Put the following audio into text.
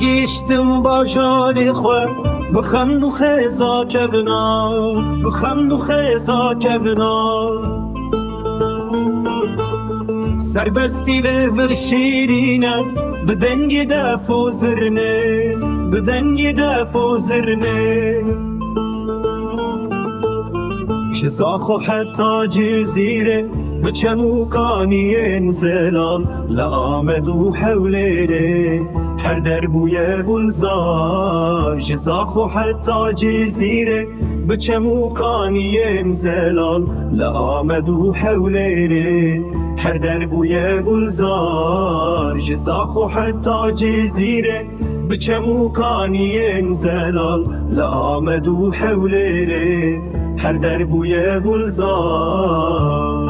گیشتم با جاری خو بخند و خیزا کبنا بخند و خیزا کبنا سربستی و شیرینه بدنگی دفو زرنه بدنگی دفو زرنه شزاخو حتی جزیره بچمو کانی انزلال لآمد و حولیره هر دربوی گلزار جزاخو حتی جزیره بچمو کانی انزلال لآمد و حولیره هر دربوی گلزار جزاخو حتی جزیره بچمو کانی انزلال لآمد و حولیره هر دربوی گلزار